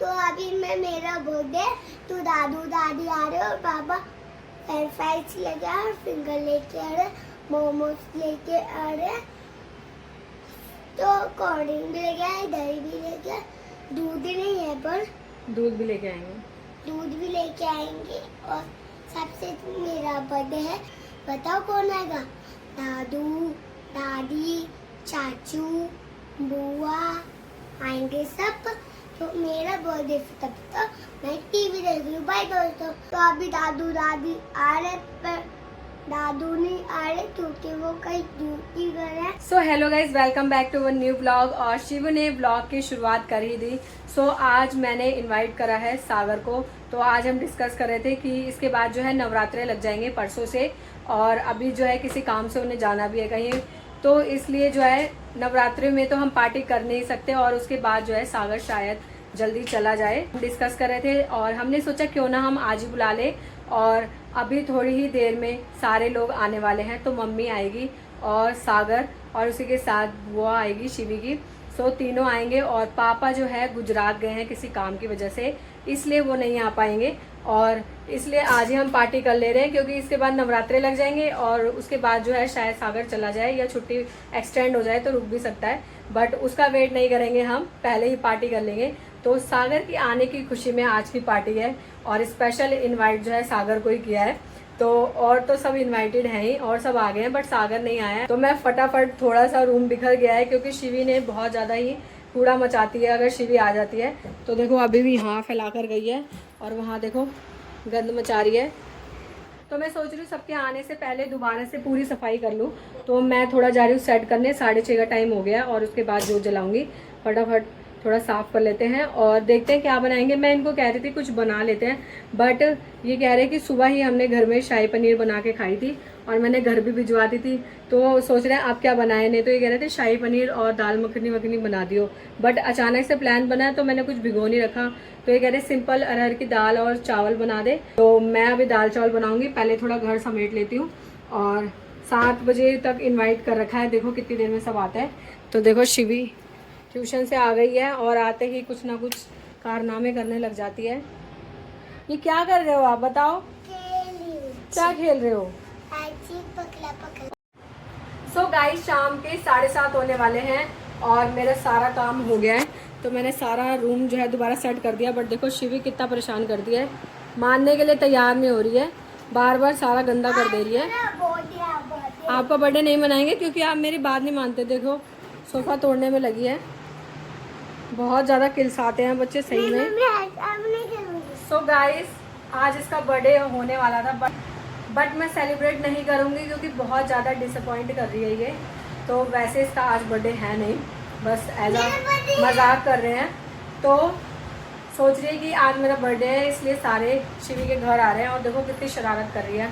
तो अभी मैं मेरा बर्थडे तो दादू दादी आ रहे और पापा फ्रेंच फ्राइज लेके आ रहे, फिंगर लेके आ रहे, मोमोज लेके आ रहे, तो कोल्ड ड्रिंक भी लेके आए, दही भी लेके आए, दूध ही नहीं है पर दूध भी लेके आएंगे। दूध भी लेके आएंगे। और सबसे मेरा बर्थडे है, बताओ कौन आएगा? दादू दादी चाचू बुआ आएंगे सब। तो मेरा बर्थडे तब तक मैं टीवी देख रही हूँ। बाय दोस्तों। तो अभी दादू दादी आ रहे पर दादू नहीं आ रहे क्योंकि वो कहीं ड्यूटी कर रहे हैं। So hello guys, welcome back to one new blog. और शिव ने ब्लॉग की शुरुआत कर ही दी। सो आज मैंने इनवाइट करा है सागर को। तो आज हम डिस्कस कर रहे थे कि इसके बाद जो है नवरात्रे लग जाएंगे परसों से, और अभी जो है किसी काम से उन्हें जाना भी है कहीं, तो इसलिए जो है नवरात्रि में तो हम पार्टी कर नहीं सकते, और उसके बाद जो है सागर शायद जल्दी चला जाए। डिस्कस कर रहे थे और हमने सोचा क्यों ना हम आज ही बुला ले। और अभी थोड़ी ही देर में सारे लोग आने वाले हैं, तो मम्मी आएगी और सागर और उसी के साथ बुआ आएगी शिवी की। सो तीनों आएंगे। और पापा जो है गुजरात गए हैं किसी काम की वजह से, इसलिए वो नहीं आ पाएंगे, और इसलिए आज ही हम पार्टी कर ले रहे हैं क्योंकि इसके बाद नवरात्रे लग जाएंगे और उसके बाद जो है शायद सागर चला जाए या छुट्टी एक्सटेंड हो जाए तो रुक भी सकता है, बट उसका वेट नहीं करेंगे, हम पहले ही पार्टी कर लेंगे। तो सागर की आने की खुशी में आज की पार्टी है, और स्पेशल इनवाइट जो है सागर को ही किया है। तो और तो सब इनवाइटेड हैं ही और सब आ गए हैं, बट सागर नहीं आया है। तो मैं फटाफट, थोड़ा सा रूम बिखर गया है क्योंकि शिवी ने बहुत ज़्यादा ही कूड़ा मचाती है अगर शिवी आ जाती है। तो देखो अभी भी यहाँ फैला कर गई है और वहाँ देखो गंद मचा रही है। तो मैं सोच रही हूँ सबके आने से पहले दोबारा से पूरी सफाई कर लूँ। तो मैं थोड़ा जा रही हूँ सेट करने, 6:30 का टाइम हो गया, और उसके बाद जोत जलाऊंगी। फटाफट थोड़ा साफ़ कर लेते हैं और देखते हैं क्या बनाएंगे। मैं इनको कह रही थी कुछ बना लेते हैं, बट ये कह रहे हैं कि सुबह ही हमने घर में शाही पनीर बना के खाई थी और मैंने घर भी भिजवा दी थी, तो सोच रहे हैं आप क्या बनाए। नहीं तो ये कह रहे थे शाही पनीर और दाल मखनी वखनी बना दियो, बट अचानक से प्लान बना तो मैंने कुछ भिगो नहीं रखा। तो ये कह रहे सिंपल अरहर की दाल और चावल बना दे। तो मैं अभी दाल चावल बनाऊंगी, पहले थोड़ा घर समेट लेती हूँ। और 7 बजे तक इन्वाइट कर रखा है, देखो कितनी देर में सब आता है। तो देखो शिवी ट्यूशन से आ गई है और आते ही कुछ ना कुछ कारनामे करने लग जाती है। ये क्या कर रहे हो आप बताओ? क्या खेल रहे हो? पकड़ा पकड़ा। सो गाइस, शाम के 7:30 होने वाले हैं और मेरा सारा काम हो गया है। तो मैंने सारा रूम जो है दोबारा सेट कर दिया, बट देखो शिवी कितना परेशान कर दिया है, मानने के लिए तैयार नहीं हो रही है, बार बार सारा गंदा कर दे रही है। आपका बर्थडे नहीं मनाएंगे क्योंकि आप मेरी बात नहीं मानते। देखो सोफा तोड़ने में लगी है, बहुत ज़्यादा किलसाते हैं बच्चे सही में। सो गाइस, आज इसका बर्थडे होने वाला था, बट मैं सेलिब्रेट नहीं करूँगी क्योंकि बहुत ज़्यादा डिसअपॉइंट कर रही है ये। तो वैसे इसका आज बर्थडे है नहीं, बस एज अ मजाक कर रहे हैं। तो सोच रही है कि आज मेरा बर्थडे है इसलिए सारे शिवी के घर आ रहे हैं, और देखो कितनी शरारत कर रही है।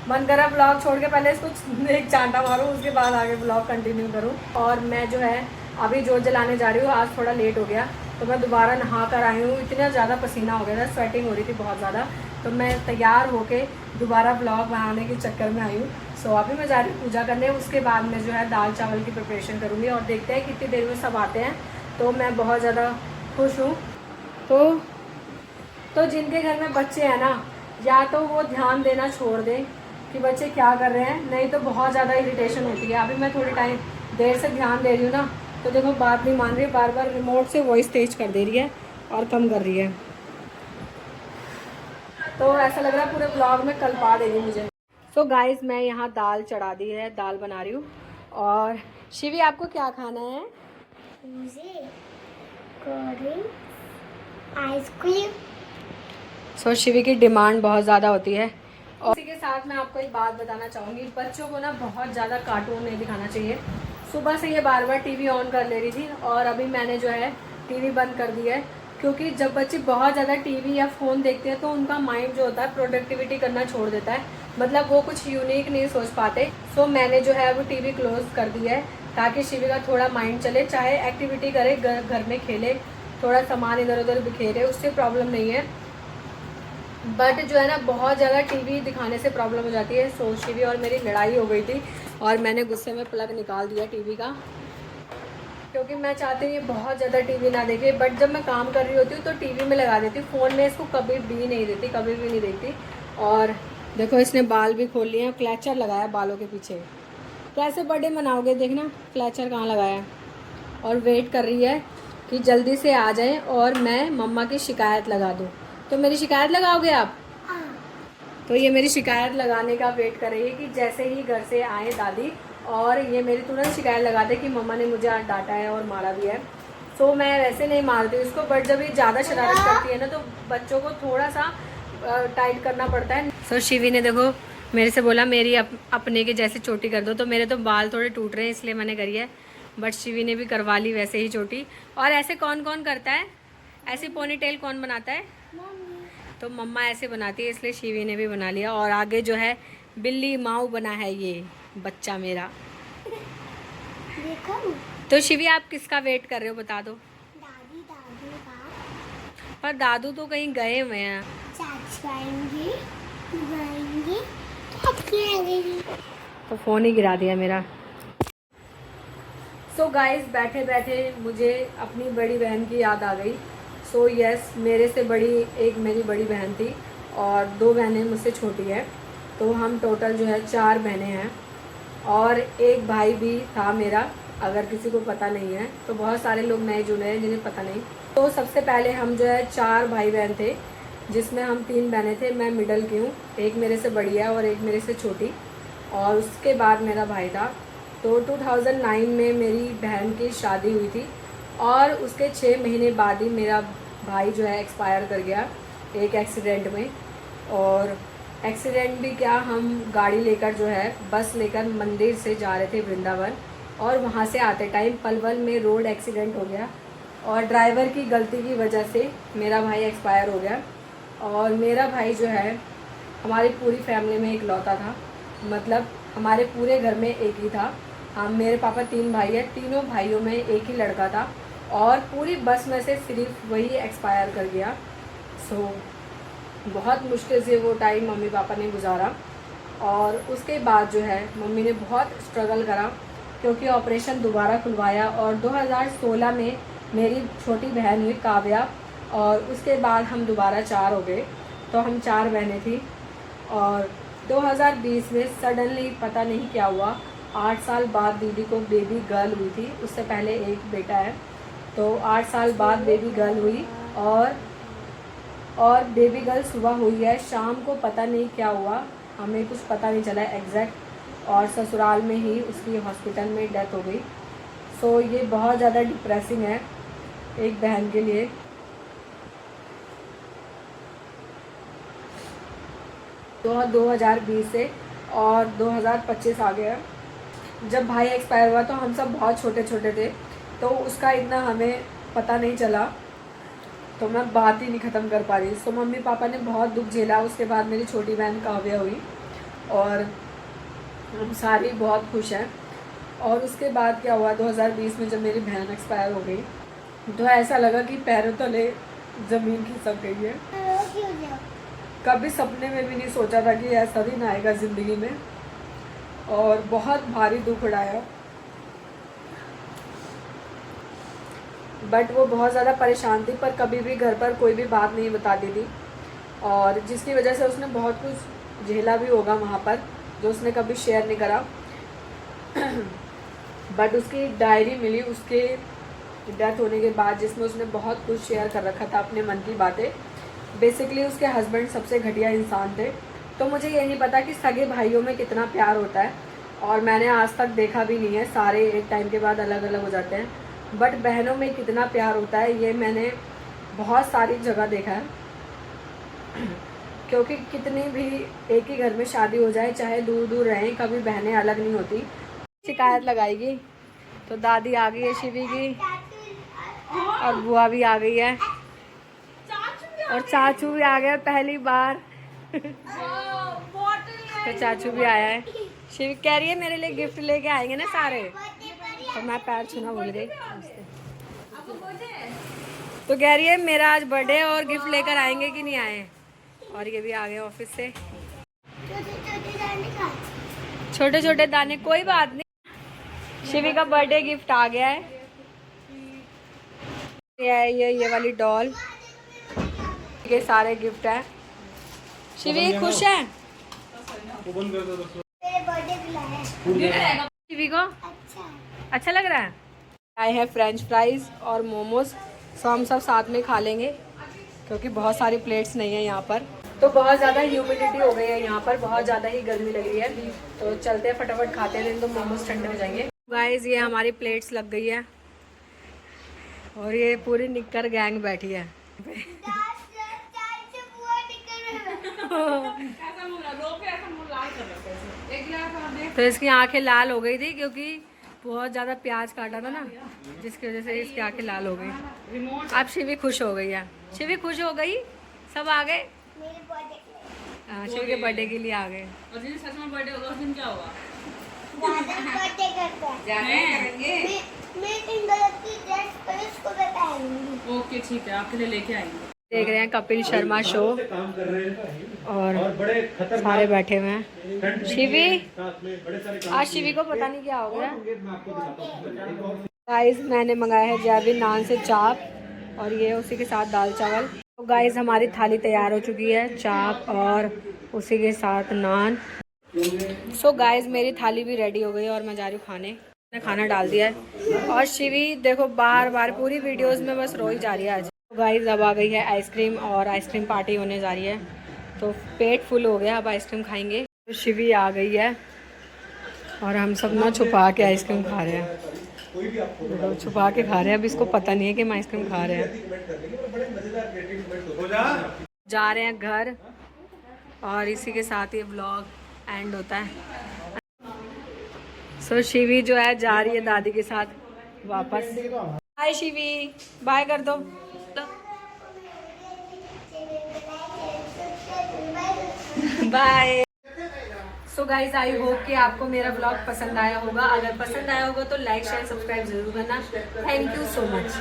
मन करा ब्लॉग छोड़ के पहले इसको एक चांटा मारूं, उसके बाद आगे ब्लॉग कंटिन्यू करूं। और मैं जो है अभी जोत जलाने जा रही हूँ। आज थोड़ा लेट हो गया तो मैं दोबारा नहा कर आई हूँ, इतना ज़्यादा पसीना हो गया था, स्वेटिंग हो रही थी बहुत ज़्यादा। तो मैं तैयार होके दोबारा ब्लॉग बनाने के चक्कर में आई हूँ। सो अभी मैं जा रही हूँ पूजा करने, उसके बाद मैं जो है दाल चावल की प्रिपरेशन करूँगी और देखते हैं कितनी देर में सब आते हैं। तो मैं बहुत ज़्यादा खुश हूँ। तो जिनके घर में बच्चे हैं ना, या तो वो ध्यान देना छोड़ दें कि बच्चे क्या कर रहे हैं, नहीं तो बहुत ज़्यादा इरिटेशन होती है। अभी मैं थोड़ी टाइम देर से ध्यान दे रही हूँ ना, तो देखो बात नहीं मान रही, बार बार रिमोट से वॉइस तेज कर दे रही है और कम कर रही है। तो ऐसा लग रहा है पूरे ब्लॉग में कल पा देगी मुझे। सो गाइस, मैं यहाँ दाल चढ़ा दी है, दाल बना रही हूँ। और शिवी आपको क्या खाना है? मुझे कोल्ड ड्रिंक, आइसक्रीम। सो शिवी की डिमांड बहुत ज़्यादा होती है। और इसी के साथ मैं आपको एक बात बताना चाहूँगी, बच्चों को ना बहुत ज़्यादा कार्टून नहीं दिखाना चाहिए। सुबह से ये बार बार टीवी ऑन कर ले रही थी और अभी मैंने जो है टीवी बंद कर दिया है, क्योंकि जब बच्चे बहुत ज़्यादा टीवी या फ़ोन देखते हैं तो उनका माइंड जो होता है प्रोडक्टिविटी करना छोड़ देता है, मतलब वो कुछ यूनिक नहीं सोच पाते। सो मैंने जो है वो टीवी क्लोज कर दिया है ताकि शिवी का थोड़ा माइंड चले, चाहे एक्टिविटी करे, घर में खेले, थोड़ा सामान इधर उधर बिखेरे, उससे प्रॉब्लम नहीं है। बट जो है ना बहुत ज़्यादा टीवी दिखाने से प्रॉब्लम हो जाती है। सो शिवी और मेरी लड़ाई हो गई थी और मैंने गुस्से में प्लग निकाल दिया टीवी का। क्योंकि मैं चाहती हूँ ये बहुत ज़्यादा टीवी ना देखे, बट जब मैं काम कर रही होती हूँ तो टीवी में लगा देती हूँ, फ़ोन में इसको कभी भी नहीं देती, कभी भी नहीं देखती। और देखो इसने बाल भी खोल लिए हैं, क्लैचर लगाया बालों के पीछे। कैसे बर्थडे मनाओगे, देखना क्लैचर कहाँ लगाया। और वेट कर रही है कि जल्दी से आ जाए और मैं मम्मा की शिकायत लगा दूँ। तो मेरी शिकायत लगाओगे आप? तो ये मेरी शिकायत लगाने का वेट कर रही है कि जैसे ही घर से आए दादी और ये मेरी तुरंत शिकायत लगा दे कि मम्मा ने मुझे आज डांटा है और मारा भी है। सो मैं वैसे नहीं मारती उसको, बट जब ये ज़्यादा शरारत करती है ना तो बच्चों को थोड़ा सा टाइट करना पड़ता है। सो शिवी ने देखो मेरे से बोला मेरी अपने के जैसे चोटी कर दो, तो मेरे तो बाल थोड़े टूट रहे हैं इसलिए मैंने करी है, बट शिवी ने भी करवा ली वैसे ही चोटी। और ऐसे कौन कौन करता है, ऐसी पोनी टेल कौन बनाता है? तो मम्मा ऐसे बनाती है, इसलिए शिवी ने भी बना लिया। और आगे जो है बिल्ली माऊ बना है ये बच्चा मेरा। देखो तो शिवी आप किसका वेट कर रहे हो बता दो? दादी दादू का। पर दादू तो कहीं गए हुए हैं। चाचू आएंगे, आएंगे, चाचू आएंगे। तो फ़ोन ही गिरा दिया मेरा। सो गाइस बैठे बैठे मुझे अपनी बड़ी बहन की याद आ गई। सो यस, मेरे से बड़ी एक मेरी बड़ी बहन थी और 2 बहनें मुझसे छोटी है, तो हम टोटल जो है 4 बहनें हैं। और एक भाई भी था मेरा, अगर किसी को पता नहीं है तो बहुत सारे लोग नए जुड़े हैं जिन्हें पता नहीं। तो सबसे पहले हम जो है 4 भाई बहन थे, जिसमें हम 3 बहनें थे, मैं मिडल की हूँ, एक मेरे से बड़ी है और एक मेरे से छोटी, और उसके बाद मेरा भाई था। तो 2009 में मेरी बहन की शादी हुई थी और उसके 6 महीने बाद ही मेरा भाई जो है एक्सपायर कर गया एक एक्सीडेंट में। और एक्सीडेंट भी क्या, हम गाड़ी लेकर जो है बस लेकर मंदिर से जा रहे थे वृंदावन, और वहाँ से आते टाइम पलवल में रोड एक्सीडेंट हो गया और ड्राइवर की गलती की वजह से मेरा भाई एक्सपायर हो गया। और मेरा भाई जो है हमारी पूरी फैमिली में इकलौता था, मतलब हमारे पूरे घर में एक ही था। हम मेरे पापा 3 भाई हैं, तीनों भाइयों में एक ही लड़का था और पूरी बस में से सिर्फ वही एक्सपायर कर गया। सो बहुत मुश्किल से वो टाइम मम्मी पापा ने गुजारा। और उसके बाद जो है मम्मी ने बहुत स्ट्रगल करा, क्योंकि ऑपरेशन दोबारा खुलवाया और 2016 में मेरी छोटी बहन हुई काव्या, और उसके बाद हम दोबारा 4 हो गए, तो हम 4 बहनें थी। और 2020 में सडनली पता नहीं क्या हुआ, 8 साल बाद दीदी को बेबी गर्ल हुई थी, उससे पहले एक बेटा है, तो 8 साल बाद बेबी गर्ल हुई। और बेबी गर्ल सुबह हुई है, शाम को पता नहीं क्या हुआ, हमें कुछ पता नहीं चला एग्जैक्ट, और ससुराल में ही उसकी हॉस्पिटल में डेथ हो गई। सो ये बहुत ज़्यादा डिप्रेसिंग है एक बहन के लिए। तो 2020 से और 2025 आ गया। जब भाई एक्सपायर हुआ तो हम सब बहुत छोटे छोटे थे, तो उसका इतना हमें पता नहीं चला, तो मैं बात ही नहीं ख़त्म कर पा रही। सो मम्मी पापा ने बहुत दुख झेला। उसके बाद मेरी छोटी बहन काव्या हुई और हम सारी बहुत खुश हैं। और उसके बाद क्या हुआ, 2020 में जब मेरी बहन एक्सपायर हो गई तो ऐसा लगा कि पैरों तले ज़मीन खिसक गई है। कभी सपने में भी नहीं सोचा था कि ऐसा दिन आएगा ज़िंदगी में, और बहुत भारी दुख उड़ाया। बट वो बहुत ज़्यादा परेशान थी, पर कभी भी घर पर कोई भी बात नहीं बताती थी, और जिसकी वजह से उसने बहुत कुछ झेला भी होगा वहाँ पर, जो उसने कभी शेयर नहीं करा। बट उसकी डायरी मिली उसके डेथ होने के बाद, जिसमें उसने बहुत कुछ शेयर कर रखा था, अपने मन की बातें। बेसिकली उसके हस्बैंड सबसे घटिया इंसान थे। तो मुझे ये नहीं पता कि सगे भाइयों में कितना प्यार होता है, और मैंने आज तक देखा भी नहीं है, सारे एक टाइम के बाद अलग अलग हो जाते हैं, बट बहनों में कितना प्यार होता है ये मैंने बहुत सारी जगह देखा है। क्योंकि कितनी भी एक ही घर में शादी हो जाए, चाहे दूर दूर रहें, कभी बहनें अलग नहीं होती। शिकायत लगाएगी तो दादी आ गई है शिवी की, और बुआ भी आ गई है, और चाचू भी आ गया पहली बार। तो चाचू भी आया है। शिवी कह रही है मेरे लिए गिफ्ट लेके आएंगे ना सारे, तो मैं पैर छूना भूल गई। तो कह रही है मेरा आज बर्थडे और गिफ्ट लेकर आएंगे कि नहीं आए। और ये भी आ गए ऑफिस से, छोटे छोटे दाने, कोई बात नहीं। शिवी का बर्थडे गिफ्ट आ गया है, ये है ये वाली डॉल, ये सारे गिफ्ट है। शिवी खुश है? मेरे बर्थडे पे लाया है। शिवी को अच्छा अच्छा लग रहा है। आए हैं फ्रेंच फ्राइज और मोमोज, सो हम सब साथ में खा लेंगे क्योंकि बहुत सारी प्लेट्स नहीं है यहाँ पर। तो बहुत ज़्यादा ह्यूमिडिटी हो गई है यहाँ पर, बहुत ज़्यादा ही गर्मी लग रही है। तो चलते हैं फटाफट खाते हैं, नहीं तो मोमोज ठंडे हो जाएंगे। गाइस ये हमारी प्लेट्स लग गई है और ये पूरी निक्कर गैंग बैठी है। तो इसकी आंखें लाल हो गई थी क्योंकि बहुत ज़्यादा प्याज काटा था ना, जिसकी वजह से इसकी आंखें लाल हो गई। अब शिवी खुश हो गई है, शिवी खुश हो गई, सब आ गए। मेरे बर्थडे के लिए। हाँ, शिवी के बर्थडे के लिए आ गए। और जिस सच में बर्थडे होगा उस दिन क्या होगा? दादा बर्थडे करता है। मैं इन गलत की ड्रेस पर इसको मैं पहनूंगी। ओके ठीक है, आपके लिए लेके आएंगे। देख रहे हैं कपिल शर्मा शो और सारे बैठे हुए हैं। शिवी, आज शिवी को पता नहीं क्या हो गया। गाइस मैंने मंगाया है जैविन नान से चाप और ये उसी के साथ दाल चावल। तो गाइस हमारी थाली तैयार हो चुकी है, चाप और उसी के साथ नान। सो गाइस मेरी थाली भी रेडी हो गई और मैं जा रही हूँ खाने। मैंने खाना डाल दिया है और शिवी देखो बार बार पूरी वीडियोस में बस रो ही जा रही है आज। गाइस अब आ गई है आइसक्रीम और आइसक्रीम पार्टी होने जा रही है, तो पेट फुल हो गया, अब आइसक्रीम खाएंगे। तो शिवी आ गई है और हम सब ना छुपा के आइसक्रीम खा रहे हैं, तो छुपा के खा रहे हैं। अब इसको पता नहीं है कि हम आइसक्रीम खा रहे हैं। जा रहे हैं घर और इसी के साथ ये व्लॉग एंड होता है। सो शिवी जो है जा रही है दादी के साथ वापस। बाय शिवी, बाय कर दो। Bye. So guys I hope कि आपको मेरा ब्लॉग पसंद आया होगा। अगर पसंद आया होगा तो लाइक शेयर सब्सक्राइब जरूर करना। Thank you so much.